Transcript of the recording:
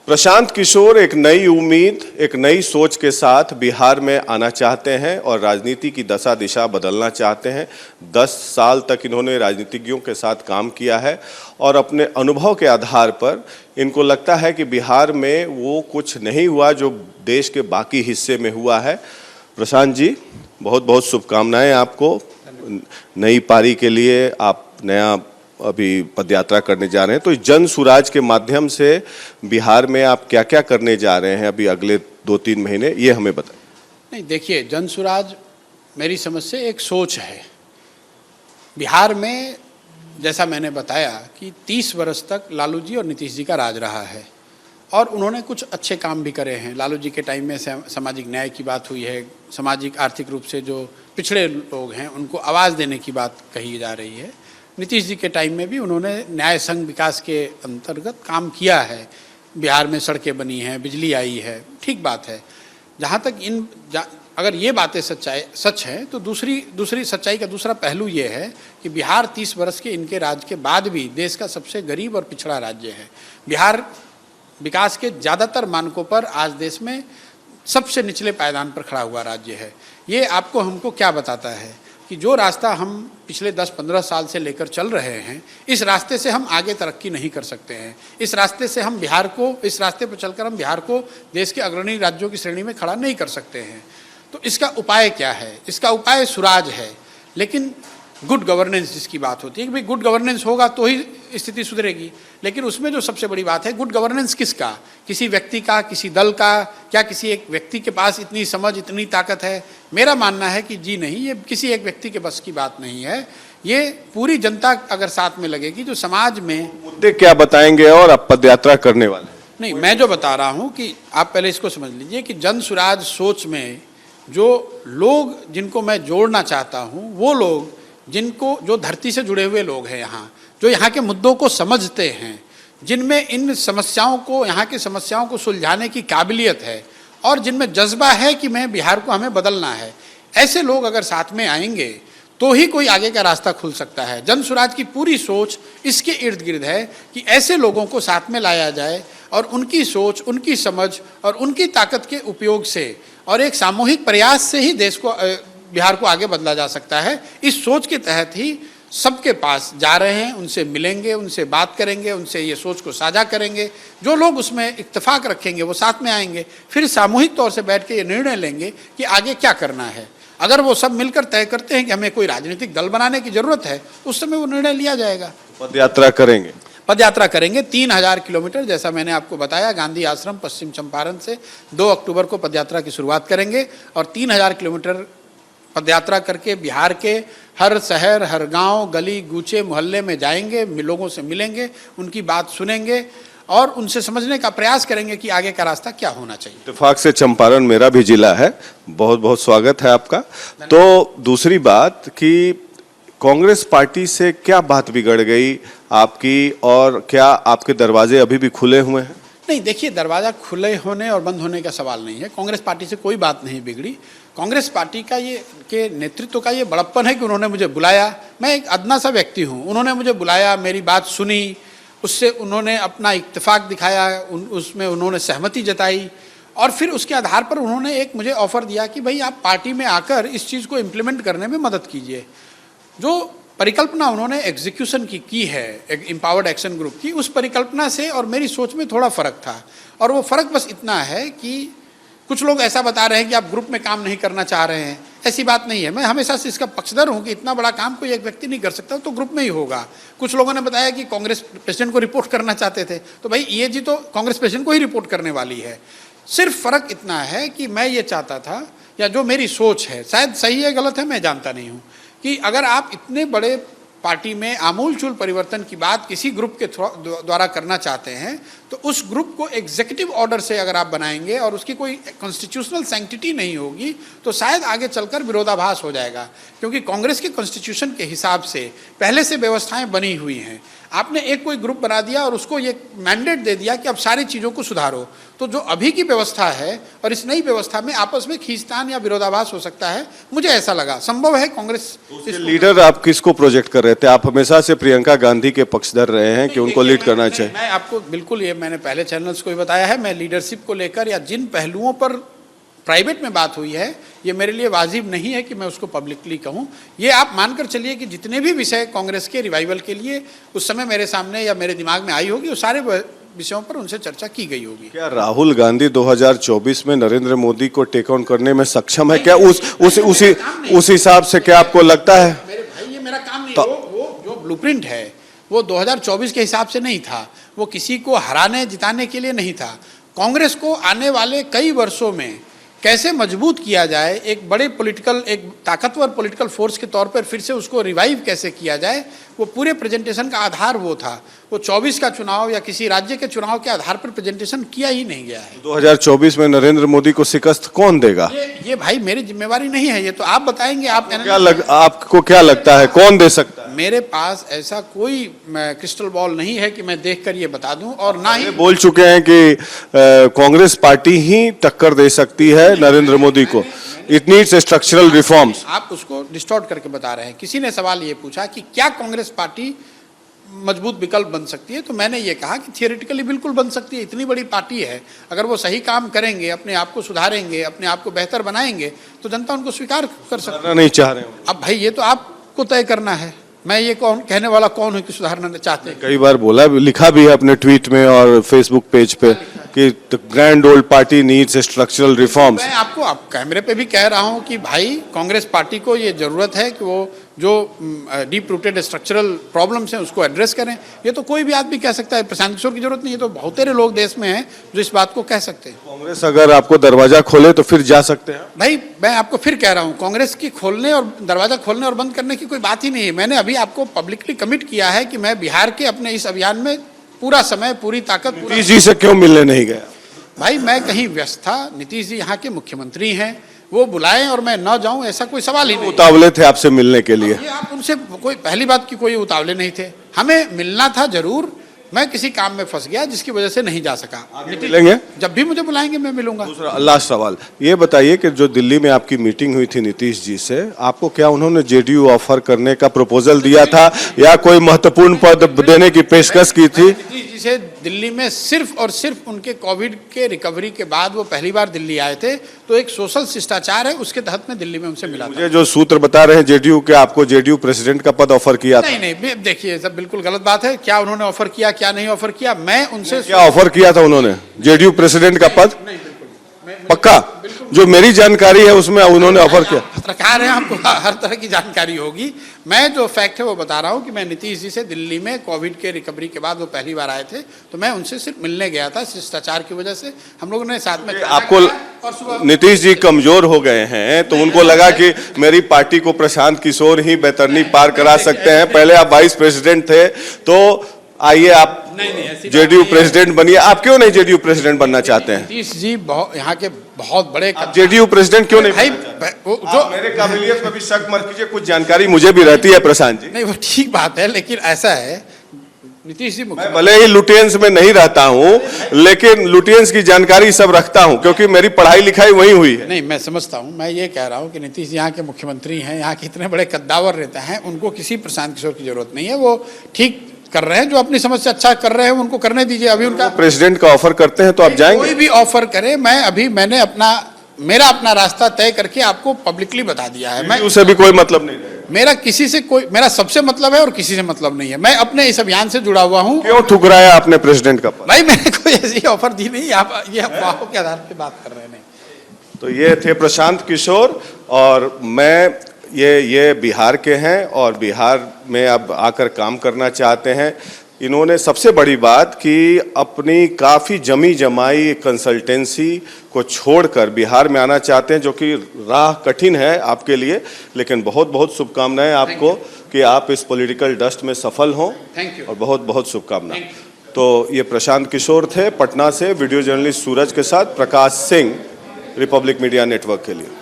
प्रशांत किशोर एक नई उम्मीद, एक नई सोच के साथ बिहार में आना चाहते हैं और राजनीति की दशा दिशा बदलना चाहते हैं। 10 साल तक इन्होंने राजनीतिज्ञों के साथ काम किया है और अपने अनुभव के आधार पर इनको लगता है कि बिहार में वो कुछ नहीं हुआ जो देश के बाकी हिस्से में हुआ है। प्रशांत जी, बहुत बहुत शुभकामनाएं आपको नई पारी के लिए। आप नया अभी पदयात्रा करने जा रहे हैं, तो जन सुराज के माध्यम से बिहार में आप क्या क्या करने जा रहे हैं अभी अगले 2-3 महीने, ये हमें बताएं। नहीं, देखिए, जन सुराज मेरी समझ से एक सोच है। बिहार में जैसा मैंने बताया कि 30 वर्ष तक लालू जी और नीतीश जी का राज रहा है और उन्होंने कुछ अच्छे काम भी करे हैं। लालू जी के टाइम में सामाजिक न्याय की बात हुई है, सामाजिक आर्थिक रूप से जो पिछड़े लोग हैं उनको आवाज़ देने की बात कही जा रही है। नीतीश जी के टाइम में भी उन्होंने न्याय संघ विकास के अंतर्गत काम किया है। बिहार में सड़कें बनी हैं, बिजली आई है, ठीक बात है। जहाँ तक अगर ये बातें सच हैं तो दूसरी सच्चाई का दूसरा पहलू ये है कि बिहार 30 वर्ष के इनके राज के बाद भी देश का सबसे गरीब और पिछड़ा राज्य है। बिहार विकास के ज़्यादातर मानकों पर आज देश में सबसे निचले पायदान पर खड़ा हुआ राज्य है। ये आपको हमको क्या बताता है कि जो रास्ता हम पिछले 10-15 साल से लेकर चल रहे हैं, इस रास्ते से हम आगे तरक्की नहीं कर सकते हैं। इस रास्ते पर चलकर हम बिहार को देश के अग्रणी राज्यों की श्रेणी में खड़ा नहीं कर सकते हैं। तो इसका उपाय क्या है? इसका उपाय सुराज है, लेकिन गुड गवर्नेंस जिसकी बात होती है कि भाई गुड गवर्नेंस होगा तो ही स्थिति सुधरेगी। लेकिन उसमें जो सबसे बड़ी बात है, गुड गवर्नेंस किसका? किसी व्यक्ति का, किसी दल का? क्या किसी एक व्यक्ति के पास इतनी समझ, इतनी ताकत है? मेरा मानना है कि जी नहीं, ये किसी एक व्यक्ति के बस की बात नहीं है। ये पूरी जनता अगर साथ में लगेगी, जो समाज में मुद्दे क्या बताएंगे और आप पदयात्रा करने वाले? नहीं, मैं जो बता रहा हूँ कि आप पहले इसको समझ लीजिए कि जन सुराज सोच में जो लोग जिनको मैं जोड़ना चाहता हूँ, वो लोग जो धरती से जुड़े हुए लोग हैं, जो यहाँ के मुद्दों को समझते हैं, जिनमें इन समस्याओं को, यहाँ की समस्याओं को सुलझाने की काबिलियत है और जिनमें जज्बा है कि बिहार को हमें बदलना है, ऐसे लोग अगर साथ में आएंगे तो ही कोई आगे का रास्ता खुल सकता है। जन सुराज की पूरी सोच इसके इर्द गिर्द है कि ऐसे लोगों को साथ में लाया जाए और उनकी सोच, उनकी समझ और उनकी ताकत के उपयोग से और एक सामूहिक प्रयास से ही बिहार को आगे बदला जा सकता है। इस सोच के तहत ही सबके पास जा रहे हैं, उनसे मिलेंगे, उनसे बात करेंगे, उनसे ये सोच को साझा करेंगे। जो लोग उसमें इत्तेफाक रखेंगे वो साथ में आएंगे, फिर सामूहिक तौर से बैठ के ये निर्णय लेंगे कि आगे क्या करना है। अगर वो सब मिलकर तय करते हैं कि हमें कोई राजनीतिक दल बनाने की जरूरत है, उस समय वो निर्णय लिया जाएगा। पदयात्रा करेंगे 3000 किलोमीटर, जैसा मैंने आपको बताया। गांधी आश्रम पश्चिम चंपारण से 2 अक्टूबर को पदयात्रा की शुरुआत करेंगे और 3000 किलोमीटर पदयात्रा करके बिहार के हर शहर, हर गांव, गली गूचे, मोहल्ले में जाएंगे, लोगों से मिलेंगे, उनकी बात सुनेंगे और उनसे समझने का प्रयास करेंगे कि आगे का रास्ता क्या होना चाहिए। इत्तेफाक से चंपारण मेरा भी जिला है। बहुत बहुत स्वागत है आपका। तो दूसरी बात कि कांग्रेस पार्टी से क्या बात बिगड़ गई आपकी और क्या आपके दरवाजे अभी भी खुले हुए हैं? नहीं, देखिए, दरवाज़ा खुले होने और बंद होने का सवाल नहीं है। कांग्रेस पार्टी से कोई बात नहीं बिगड़ी। कांग्रेस पार्टी का के नेतृत्व का ये बड़प्पन है कि उन्होंने मुझे बुलाया। मैं एक अदना सा व्यक्ति हूँ, उन्होंने मुझे बुलाया, मेरी बात सुनी, उससे उन्होंने अपना इत्तेफाक दिखाया, उसमें उन्होंने सहमति जताई और फिर उसके आधार पर उन्होंने एक मुझे ऑफ़र दिया कि भाई आप पार्टी में आकर इस चीज़ को इम्प्लीमेंट करने में मदद कीजिए। जो परिकल्पना उन्होंने एग्जीक्यूशन की है, एक एम्पावर्ड एक्शन ग्रुप की, उस परिकल्पना से और मेरी सोच में थोड़ा फ़र्क था। और वो फ़र्क बस इतना है कि कुछ लोग ऐसा बता रहे हैं कि आप ग्रुप में काम नहीं करना चाह रहे हैं। ऐसी बात नहीं है। मैं हमेशा से इसका पक्षधर हूँ कि इतना बड़ा काम कोई एक व्यक्ति नहीं कर सकता, तो ग्रुप में ही होगा। कुछ लोगों ने बताया कि कांग्रेस प्रेसिडेंट को रिपोर्ट करना चाहते थे, तो भाई ये जी तो कांग्रेस प्रेसिडेंट को ही रिपोर्ट करने वाली है। सिर्फ फ़र्क इतना है कि मैं ये चाहता था, या जो मेरी सोच है, शायद सही है गलत है मैं जानता नहीं हूँ, कि अगर आप इतने बड़े पार्टी में आमूलचूल परिवर्तन की बात किसी ग्रुप के द्वारा करना चाहते हैं, तो उस ग्रुप को एग्जीक्यूटिव ऑर्डर से अगर आप बनाएंगे और उसकी कोई कॉन्स्टिट्यूशनल सैंक्टिटी नहीं होगी, तो शायद आगे चलकर विरोधाभास हो जाएगा। क्योंकि कांग्रेस के कॉन्स्टिट्यूशन के हिसाब से पहले से व्यवस्थाएं बनी हुई हैं। आपने एक कोई ग्रुप बना दिया और उसको ये मैंडेट दे दिया कि अब सारी चीज़ों को सुधारो। तो जो अभी की व्यवस्था है और इस नई व्यवस्था में आपस में खींचतान या विरोधाभास हो सकता है, मुझे ऐसा लगा। संभव है कांग्रेस लीडर आप किसको प्रोजेक्ट कर रहे थे? आप हमेशा से प्रियंका गांधी के पक्षधर रहे हैं कि उनको लीड करना चाहिए। मैं आपको बिल्कुल, ये मैंने पहले चैनल्स को भी बताया है, मैं लीडरशिप को लेकर या जिन पहलुओं पर प्राइवेट में बात हुई है, ये मेरे लिए वाजिब नहीं है कि मैं उसको पब्लिकली कहूं। ये आप मानकर चलिए कि जितने भी विषय कांग्रेस के रिवाइवल के लिए उस समय मेरे सामने या मेरे दिमाग में आई होगी, वो सारे विषयों पर उनसे चर्चा की गई होगी। क्या राहुल गांधी 2024 में नरेंद्र मोदी को टेक ऑन करने में सक्षम है? क्या उस हिसाब से क्या आपको लगता है? मेरे भाई, ये मेरा काम नहीं। वो जो ब्लूप्रिंट है वो 2024 के हिसाब से नहीं था, वो किसी को हराने जिताने के लिए नहीं था। कांग्रेस को आने वाले कई वर्षों में कैसे मजबूत किया जाए, एक बड़े पॉलिटिकल, एक ताकतवर पॉलिटिकल फोर्स के तौर पर फिर से उसको रिवाइव कैसे किया जाए, वो पूरे प्रेजेंटेशन का आधार वो था। वो 24 का चुनाव या किसी राज्य के चुनाव के आधार पर प्रेजेंटेशन किया ही नहीं गया है। 2024 में नरेंद्र मोदी को शिकस्त कौन देगा? ये भाई मेरी जिम्मेवारी नहीं है, ये तो आप बताएंगे। आपको क्या लगता है कौन दे सकता है? मेरे पास ऐसा कोई क्रिस्टल बॉल नहीं है कि मैं देखकर ये बता दूं, और ना ही बोल चुके हैं कि कांग्रेस पार्टी ही टक्कर दे सकती है नरेंद्र मोदी को। It needs structural reforms. आप उसको डिस्टॉर्ट करके बता रहे हैं। किसी ने सवाल ये पूछा कि क्या कांग्रेस पार्टी मजबूत विकल्प बन सकती है, तो मैंने ये कहा कि थियोरेटिकली बिल्कुल बन सकती है। इतनी बड़ी पार्टी है, अगर वो सही काम करेंगे, अपने आप को सुधारेंगे, अपने आप को बेहतर बनाएंगे, तो जनता उनको स्वीकार कर सकती है। नहीं चाह रहे हैं अब भाई ये तो आपको तय करना है। मैं ये कौन कहने वाला कौन है कि सुधारना चाहते हैं? कई बार बोला, लिखा भी है अपने ट्वीट में और फेसबुक पेज पे कि the grand old party needs structural reforms. मैं आपको आप कैमरे पे भी कह रहा हूं कि भाई कांग्रेस पार्टी को ये जरूरत है कि वो जो डीप रूटेड स्ट्रक्चरल प्रॉब्लम्स हैं उसको एड्रेस करें। ये तो कोई भी आदमी कह सकता है, प्रशांत किशोर की जरूरत नहीं है, तो बहुत सारे लोग देश में हैं जो इस बात को कह सकते हैं। कांग्रेस अगर आपको दरवाजा खोले तो फिर जा सकते हैं? भाई मैं आपको फिर कह रहा हूं, कांग्रेस की खोलने और दरवाजा खोलने और बंद करने की कोई बात ही नहीं है। मैंने अभी आपको पब्लिकली कमिट किया है कि मैं बिहार के अपने इस अभियान में पूरा समय, पूरी ताकत। नीतीश जी से क्यों मिलने नहीं गया? भाई मैं कहीं व्यस्त था, नीतीश जी यहाँ के मुख्यमंत्री हैं, वो बुलाएं और मैं न जाऊं, ऐसा कोई सवाल ही नहीं। उतावले थे आपसे मिलने के लिए? ये आप उनसे कोई पहली बात की कोई उतावले नहीं थे, हमें मिलना था जरूर। मैं किसी काम में फंस गया जिसकी वजह से नहीं जा सका। मिलेंगे जब भी मुझे बुलाएंगे मैं मिलूंगा। दूसरा लास्ट सवाल ये बताइए कि जो दिल्ली में आपकी मीटिंग हुई थी नीतीश जी से, आपको क्या उन्होंने जेडीयू ऑफर करने का प्रपोजल दिया था या कोई महत्वपूर्ण पद देने की पेशकश की थी? नीतीश जी से दिल्ली में सिर्फ और सिर्फ उनके कोविड के रिकवरी के बाद वो पहली बार दिल्ली आए थे, तो एक सोशल शिष्टाचार है, उसके तहत मैं दिल्ली में उनसे मिला था। मुझे जो सूत्र बता रहे हैं जेडीयू के, आपको जेडीयू प्रेसिडेंट का पद ऑफर किया था? नहीं, देखिए सब बिल्कुल गलत बात है। क्या उन्होंने ऑफर किया, क्या नहीं ऑफर किया, मैं उनसे क्या ऑफर किया था उन्होंने? जेडीयू प्रेसिडेंट का पद? नहीं, पक्का? जो मेरी जानकारी है उसमें उन्होंने ऑफर किया। पत्रकार हैं, आपको हर तरह की जानकारी होगी। मैं जो फैक्ट है वो बता रहा हूँ कि मैं नीतीश जी से दिल्ली में कोविड के रिकवरी के बाद वो पहली बार आए थे, तो मैं उनसे सिर्फ मिलने गया था। शिष्टाचार की वजह से हम लोगों ने साथ में आपको नीतीश जी कमजोर हो गए हैं तो उनको लगा कि मेरी पार्टी को प्रशांत किशोर ही बेहतरनी पार करा सकते हैं। पहले आप वाइस प्रेसिडेंट थे, तो आइए आप जेडीयू प्रेसिडेंट बनिए। आप क्यों नहीं जेडीयू प्रेसिडेंट बनना चाहते हैं? नीतीश जी यहाँ के बहुत बड़े जेडीयू प्रेसिडेंट क्यों नहीं? भाई जो मेरे काबिलियत पर भी शक मत कीजिए, कुछ जानकारी मुझे भी रहती है प्रशांत जी। नहीं, वो ठीक बात है, लेकिन ऐसा है नीतीश जी, मैं भले ही लुटियंस में नहीं रहता हूँ लेकिन लुटियंस की जानकारी सब रखता हूँ क्योंकि मेरी पढ़ाई लिखाई वहीं हुई है। नहीं, मैं समझता हूँ। मैं ये कह रहा हूँ कि नीतीश जी यहाँ के मुख्यमंत्री हैं, यहाँ के इतने बड़े कद्दावर नेता हैं, उनको किसी प्रशांत किशोर की जरूरत नहीं है। वो ठीक कर रहे हैं, जो अपनी समझ से अच्छा कर रहे हैं उनको करने दीजिए। अभी उनका प्रेसिडेंट का ऑफर करते हैं तो आप जाएंगे? कोई भी ऑफर करे, मैंने मेरा अपना रास्ता तय करके आपको पब्लिकली बता दिया है। मैं उससे भी कोई मतलब नहीं है। मेरा सबसे मतलब है और किसी से मतलब नहीं है। मैं अपने इस अभियान से जुड़ा हुआ हूँ। क्यों ठुकराया आपने प्रेसिडेंट का पद? भाई मैंने कोई ऐसी ऑफर दी नहीं, आप ये अफवाहों के आधार पे बात कर रहे हैं। तो ये थे प्रशांत किशोर, और मैं ये बिहार के हैं और बिहार में अब आकर काम करना चाहते हैं। इन्होंने सबसे बड़ी बात कि अपनी काफ़ी जमी जमाई कंसल्टेंसी को छोड़कर बिहार में आना चाहते हैं, जो कि राह कठिन है आपके लिए, लेकिन बहुत बहुत शुभकामनाएं आपको कि आप इस पॉलिटिकल डस्ट में सफल हों, और बहुत बहुत शुभकामनाएं। तो ये प्रशांत किशोर थे पटना से, वीडियो जर्नलिस्ट सूरज के साथ Prakash Singh, Republic media network के लिए।